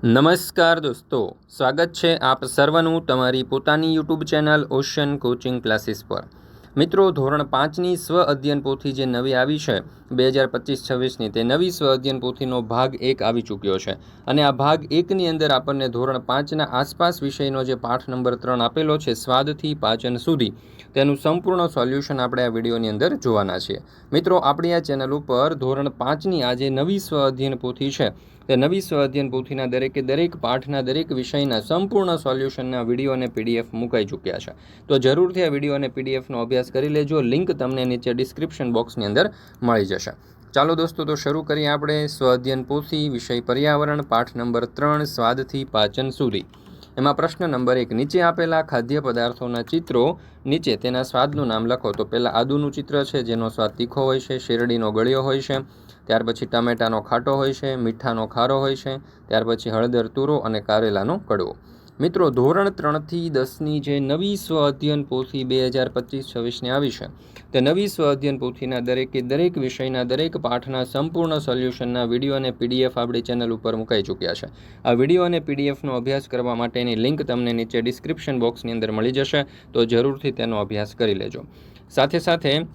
નમસ્કાર દોસ્તો, સ્વાગત છે આપ સર્વનું તમારી પોતાની YouTube channel ocean coaching classes પર। મિત્રો, ધોરણ 5ની સ્વ અધ્યયન પોથી જે નવી આવી છે 2025-26ની, તે નવી સ્વ અધ્યયન પોથીનો ભાગ 1 આવી ચૂક્યો છે અને આ ભાગ 1ની અંદર આપણને ધોરણ 5ના આસપાસ વિષયનો જે પાઠ નંબર 3 આપેલો છે, સ્વાદથી પાચન સુધી, તેનું સંપૂર્ણ સોલ્યુશન આપણે આ વિડીયોની અંદર જોવાના છીએ। મિત્રો, આપણી આ ચેનલ ઉપર ધોરણ 5ની આ જે નવી સ્વ અધ્યયન પોથી છે, તે નવી સ્વ અધ્યયન પોથીના દરેક પાઠના દરેક વિષયના સંપૂર્ણ સોલ્યુશનના વિડીયો અને પીડીએફ મુકાઈ ચૂક્યા છે। તો જરૂરથી આ વિડીયો અને પીડીએફનો અભ્યાસ કરી લેજો। લિંક તમને નીચે ડિસ્ક્રિપ્શન બોક્સની અંદર મળી જશે। ચાલો દોસ્તો, તો શરૂ કરીએ આપણે સ્વ અધ્યયન પોથી વિષય પર્યાવરણ પાઠ નંબર 3 સ્વાદથી પાચન સુધી। એમાં પ્રશ્ન નંબર 1, નીચે આપેલા ખાદ્ય પદાર્થોના ચિત્રો નીચે તેના સ્વાદનું નામ લખો। તો પહેલાં આદુનું ચિત્ર છે, જેનો સ્વાદ તીખો હોય છે, શેરડીનો ગળ્યો હોય છે, ત્યાર પછી ટમેટાનો ખાટો હોય છે, મીઠાનો ખારો હોય છે, ત્યાર પછી હળદર તુરો અને કારેલાનો કડવો। મિત્રો, ધોરણ 3થી 10ની જે નવી સ્વ અધ્યયન પોથી 2025-26ની આવી છે, તે નવી સ્વ અધ્યયન પોથીના દરેક વિષયના દરેક પાઠના સંપૂર્ણ સોલ્યુશનના વિડીયો અને પીડીએફ આપણી ચેનલ ઉપર મુકાઈ ચૂક્યા છે। આ વિડીયો અને પીડીએફનો અભ્યાસ કરવા માટેની લિંક તમને નીચે ડિસ્ક્રિપ્શન બોક્સની અંદર મળી જશે, તો જરૂરથી તેનો અભ્યાસ કરી લેજો। સાથે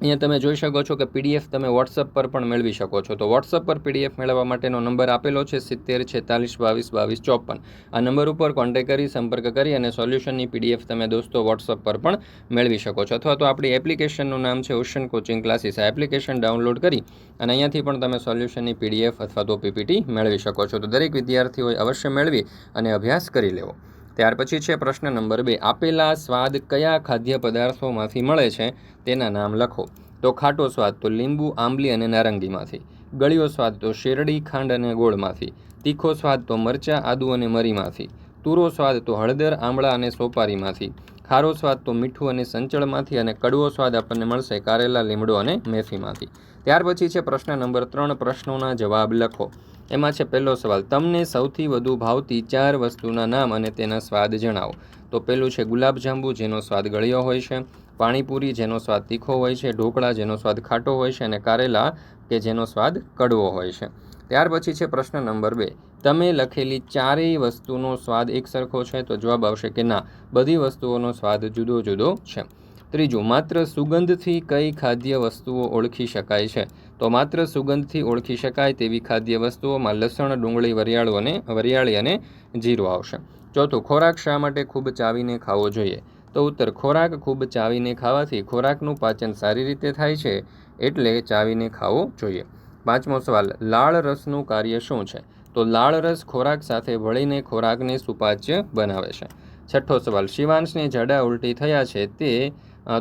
અહીંયા તમે જોઈ શકો છો કે પીડીએફ તમે વોટ્સઅપ પર પણ મેળવી શકો છો। તો વોટ્સઅપ પર પીડીએફ મેળવવા માટેનો નંબર આપેલો છે 7046222254। આ નંબર ઉપર કોન્ટેક્ટ કરી સંપર્ક કરી અને સોલ્યુશનની પીડીએફ તમે દોસ્તો વોટ્સઅપ પર પણ મેળવી શકો છો, અથવા તો આપણી એપ્લિકેશનનું નામ છે ઓશન કોચિંગ ક્લાસીસ। આ એપ્લિકેશન ડાઉનલોડ કરી અને અહીંયાથી પણ તમે સોલ્યુશનની પીડીએફ અથવા તો પીપીટી મેળવી શકો છો। તો દરેક વિદ્યાર્થીઓએ અવશ્ય મેળવી અને અભ્યાસ કરી લેવો। ત્યાર પછી છે પ્રશ્ન નંબર 2, આપેલા સ્વાદ કયા ખાદ્ય પદાર્થોમાંથી મળે છે તેના નામ લખો। તો ખાટો સ્વાદ તો લીંબુ, આંબલી અને નારંગીમાંથી, ગળ્યો સ્વાદ તો શેરડી, ખાંડ અને ગોળમાંથી, તીખો સ્વાદ તો મરચાં, આદુ અને મરીમાંથી, તુરો સ્વાદ તો હળદર, આમળા અને સોપારીમાંથી, ખારો સ્વાદ તો મીઠું અને સંચળમાંથી, અને કડવો સ્વાદ આપણને મળશે કારેલા, લીમડો અને મેથીમાંથી। ત્યાર પછી છે પ્રશ્ન નંબર 3, પ્રશ્નોના જવાબ લખો। એમાં છે પહેલો સવાલ, તમને સૌથી વધુ ભાવતી 4 વસ્તુના નામ અને તેના સ્વાદ જણાવો। તો પહેલું છે ગુલાબજાંબુ, જેનો સ્વાદ ગળ્યો હોય છે, પાણીપુરી, જેનો સ્વાદ તીખો હોય છે, ઢોકળા, જેનો સ્વાદ ખાટો હોય છે, અને કારેલા કે જેનો સ્વાદ કડવો હોય છે। ત્યાર પછી છે પ્રશ્ન નંબર 2, તમે લખેલી ચારેય વસ્તુનો સ્વાદ એક સરખો છે? તો જવાબ આવશે કે ના, બધી વસ્તુઓનો સ્વાદ જુદો જુદો છે। ત્રીજું, માત્ર સુગંધથી કઈ ખાદ્ય વસ્તુઓ ઓળખી શકાય છે? તો માત્ર સુગંધથી ઓળખી શકાય તેવી ખાદ્ય વસ્તુઓમાં લસણ, ડુંગળી, વરિયાળી અને જીરું આવશે। ચોથું, ખોરાક શા માટે ખૂબ ચાવીને ખાવો જોઈએ? તો ઉત્તર, ખોરાક ખૂબ ચાવીને ખાવાથી ખોરાકનું પાચન સારી રીતે થાય છે, એટલે ચાવીને ખાવો જોઈએ। પાંચમો સવાલ, લાળ રસનું કાર્ય શું છે? તો લાળ રસ ખોરાક સાથે ભળીને ખોરાકને સુપાચ્ય બનાવે છે। છઠ્ઠો સવાલ, શિવાંશને ઝાડા ઉલટી થયા છે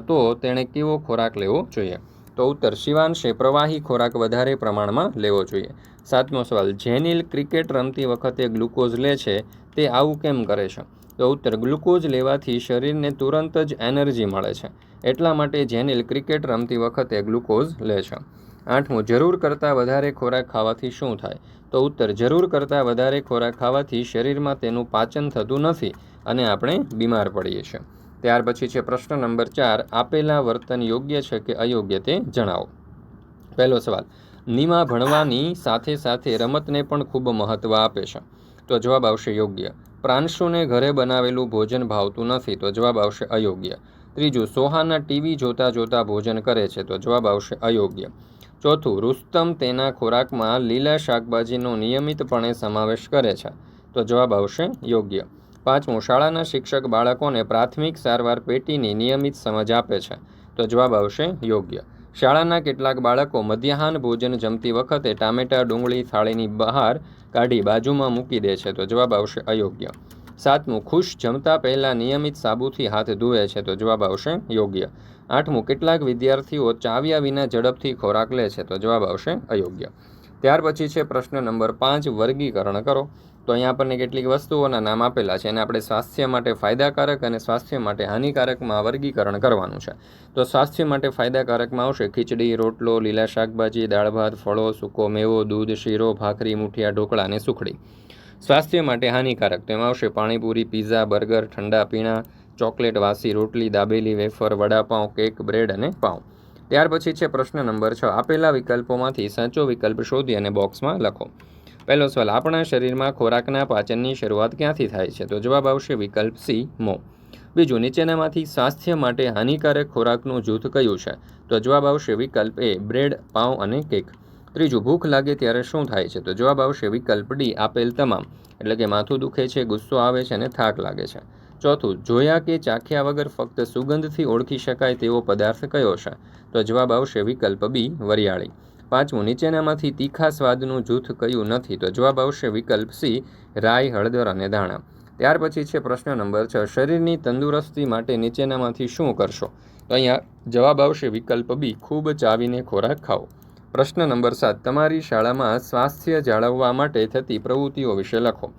તો તેણે કેવો ખોરાક લેવો જોઈએ? તો ઉત્તર, શિવાંશે પ્રવાહી ખોરાક વધારે પ્રમાણમાં લેવો જોઈએ। સાતમો સવાલ, જેનિલ ક્રિકેટ રમતી વખતે ગ્લુકોઝ લે છે, તે આવું કેમ કરે છે? તો ઉત્તર, ગ્લુકોઝ લેવાથી શરીરને તુરંત જ એનર્જી મળે છે, એટલા માટે જેનિલ ક્રિકેટ રમતી વખતે ગ્લુકોઝ લે છે। આઠમું, જરૂર કરતાં વધારે ખોરાક ખાવાથી શું થાય? તો ઉત્તર, જરૂર કરતાં વધારે ખોરાક ખાવાથી શરીરમાં તેનું પાચન થતું નથી અને આપણે બીમાર પડીએ છીએ। ત્યાર પછી છે પ્રશ્ન નંબર 4, આપેલા વર્તન યોગ્ય છે કે અયોગ્ય તે જણાવો। પહેલો સવાલ, નીમા ભણવાની સાથે સાથે રમતને પણ ખૂબ મહત્ત્વ આપે છે। તો જવાબ આવશે યોગ્ય। પ્રાંશુને ઘરે બનાવેલું ભોજન ભાવતું નથી। તો જવાબ આવશે અયોગ્ય। ત્રીજું, સોહાના ટીવી જોતા ભોજન કરે છે। તો જવાબ આવશે અયોગ્ય। ચોથું, રુસ્તમ તેના ખોરાકમાં લીલા શાકભાજીનો નિયમિતપણે સમાવેશ કરે છે। તો જવાબ આવશે યોગ્ય। પાંચમું, શાળાના શિક્ષક બાળકોને પ્રાથમિક સારવાર પેટીની નિયમિત સમજ આપે છે। તો જવાબ આવશે યોગ્ય। શાળાના કેટલાક બાળકો મધ્યાહન ભોજન જમતી વખતે ટામેટા, ડુંગળી થાળીની બહાર કાઢી બાજુમાં મૂકી દે છે। તો જવાબ આવશે અયોગ્ય। સાતમું, ખુશ જમતા પહેલાં નિયમિત સાબુથી હાથ ધુએ છે। તો જવાબ આવશે યોગ્ય। આઠમું, કેટલાક વિદ્યાર્થીઓ ચાવ્યા વિના ઝડપથી ખોરાક લે છે। તો જવાબ આવશે અયોગ્ય। ત્યાર પછી છે પ્રશ્ન નંબર 5, વર્ગીકરણ કરો। તો અહીંયા આપણને કેટલીક વસ્તુઓના નામ આપેલા છે, અને આપણે સ્વાસ્થ્ય માટે ફાયદાકારક અને સ્વાસ્થ્ય માટે હાનિકારકમાં વર્ગીકરણ કરવાનું છે। તો સ્વાસ્થ્ય માટે ફાયદાકારકમાં આવશે ખીચડી, રોટલો, લીલા શાકભાજી, દાળ ભાત, ફળો, સૂકો મેવો, દૂધ, શીરો, ભાખરી, મુઠિયા, ઢોકળા અને સુખડી। સ્વાસ્થ્ય માટે હાનિકારક તેમાં આવશે પાણીપુરી, પીઝા, બર્ગર, ઠંડા પીણા, ચોકલેટ, વાસી રોટલી, dabeli, wafer, vada pav, cake, bread અને પાઉં। ત્યાર પછી છે પ્રશ્ન નંબર 6, આપેલા વિકલ્પોમાંથી સાચો વિકલ્પ શોધી અને બોક્સમાં લખો। પહેલો સવાલ, આપણા શરીરમાં ખોરાકના પાચનની શરૂઆત ક્યાંથી થાય છે? તો જવાબ આવશે વિકલ્પ સી, મોં. બીજું, નીચેનામાંથી સ્વાસ્થ્ય માટે હાનિકારક ખોરાકનું જૂથ કયું છે? તો જવાબ આવશે વિકલ્પ એ, બ્રેડ, પાઉં અને કેક. ત્રીજું, ભૂખ લાગે ત્યારે શું થાય છે? તો જવાબ આવશે વિકલ્પ ડી, આપેલ તમામ. એટલે કે માથું દુખે છે, ગુસ્સો આવે છે અને થાક લાગે છે. ચોથું, જોયા કે ચાખ્યા વગર ફક્ત સુગંધથી ઓળખી શકાય તેવો પદાર્થ કયો છે? તો જવાબ આવશે વિકલ્પ બી, વરિયાળી. પાંચમું, નીચેનામાંથી તીખા સ્વાદનું જૂથ કયું નથી? તો જવાબ આવશે વિકલ્પ સી, રાઈ, હળદર અને ધાણા. ત્યાર પછી છે પ્રશ્ન નંબર 6, શરીરની તંદુરસ્તી માટે નીચેનામાંથી શું કરશો? તો અહીંયા જવાબ આવશે વિકલ્પ બી, ખૂબ ચાવીને ખોરાક ખાઓ. પ્રશ્ન નંબર 7, તમારી શાળામાં સ્વાસ્થ્ય જાળવવા માટે થતી પ્રવૃત્તિઓ વિશે લખો.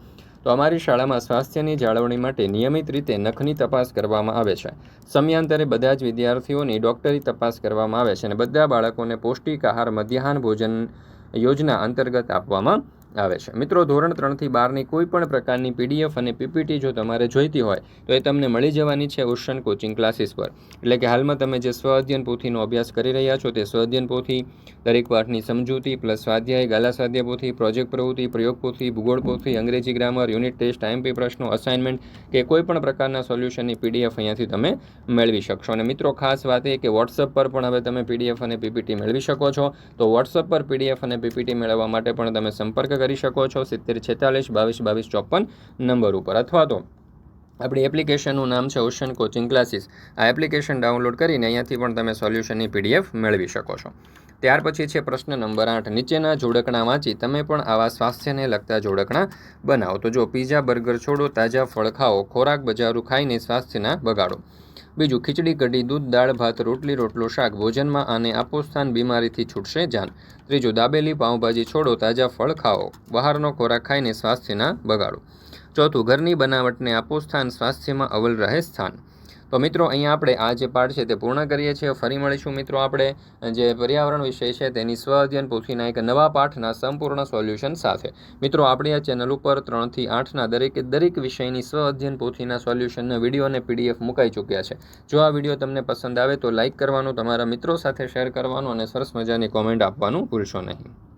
તો અમારી શાળામાં સ્વાસ્થ્યની જાળવણી માટે નિયમિત રીતે નખની તપાસ કરવામાં આવે છે. સમયાંતરે બધા જ વિદ્યાર્થીઓની ડૉક્ટરી તપાસ કરવામાં આવે છે અને બધા બાળકોને પૌષ્ટિક આહાર મધ્યાહન ભોજન યોજના અંતર્ગત આપવામાં આવે છે. મિત્રો, ધોરણ 3થી 12ની કોઈ પણ પ્રકારની PDF અને PPT જો તમારે જોઈતી હોય તો એ તમને મળી જવાની છે ઓશન કોચિંગ ક્લાસીસ પર. એટલે કે હાલમાં તમે જે સ્વ અધ્યયન પોથીનો અભ્યાસ કરી રહ્યા છો તે સ્વ અધ્યયન પોથી, દરેક પાઠની સમજૂતી પ્લસ સ્વાધ્યાય, ગાલા સ્વાધ્યાય પોથી, પ્રોજેક્ટ પ્રવૃત્તિ, પ્રયોગ પોથી, ભૂગોળ પોથી, અંગ્રેજી ગ્રામર, યુનિટ ટેસ્ટ, IMP પ્રશ્નો, અસાઇનમેન્ટ કે કોઈ પણ પ્રકારના સોલ્યુશનની PDF અહીંયાથી તમે મેળવી શકશો. અને મિત્રો, ખાસ વાત એ કે WhatsApp પર પણ હવે તમે PDF અને PPT મેળવી શકો છો. તો WhatsApp પર PDF અને PPT મેળવવા માટે પણ તમે સંપર્ક કરી શકો છો 7046 22 22 54 નંબર ઉપર, અથવા તો આપણી એપ્લિકેશનનું નામ છે ઓશન કોચિંગ ક્લાસીસ. આ એપ્લિકેશન ડાઉનલોડ કરીને અહીંયાથી પણ તમે સોલ્યુશનની PDF મેળવી શકો છો. ત્યાર પછી છે પ્રશ્ન નંબર 8, નીચેના જોડકણા વાંચી તમે પણ આવા સ્વાસ્થ્યને લગતા જોડકણા બનાવો. તો જો, પીઝા બર્ગર છોડો, તાજા ફળ ખાઓ, ખોરાક બજારું ખાઈને સ્વાસ્થ્યના બગાડો. બીજું, ખીચડી કઢી, દૂધ, દાળ, ભાત, રોટલી, રોટલો, શાક, ભોજનમાં આને આપો સ્થાન, બીમારીથી છૂટશે જાન. ત્રીજું, દાબેલી, પાઉંભાજી છોડો, તાજા ફળ ખાઓ, બહારનો ખોરાક ખાઈને સ્વાસ્થ્યના બગાડો. ચોથું, ઘરની બનાવટને આપો સ્થાન, સ્વાસ્થ્યમાં અવ્વલ રહે સ્થાન. તો મિત્રો, અહીંયા આપણે આ જે પાઠ છે તે પૂર્ણ કરીએ છીએ. ફરી મળીશું મિત્રો આપણે જે પર્યાવરણ વિષય છે તેની સ્વ અધ્યયન પોથીના એક નવા પાઠના સંપૂર્ણ સોલ્યુશન સાથે. મિત્રો, આપણી આ ચેનલ ઉપર 3થી 8ના દરેક વિષયની સ્વ અધ્યયન પોથીના સોલ્યુશનના વિડીયો અને PDF મુકાઈ ચૂક્યા છે. જો આ વિડીયો તમને પસંદ આવે તો લાઇક કરવાનું, તમારા મિત્રો સાથે શેર કરવાનું અને સરસ મજાની કોમેન્ટ આપવાનું ભૂલશો નહીં.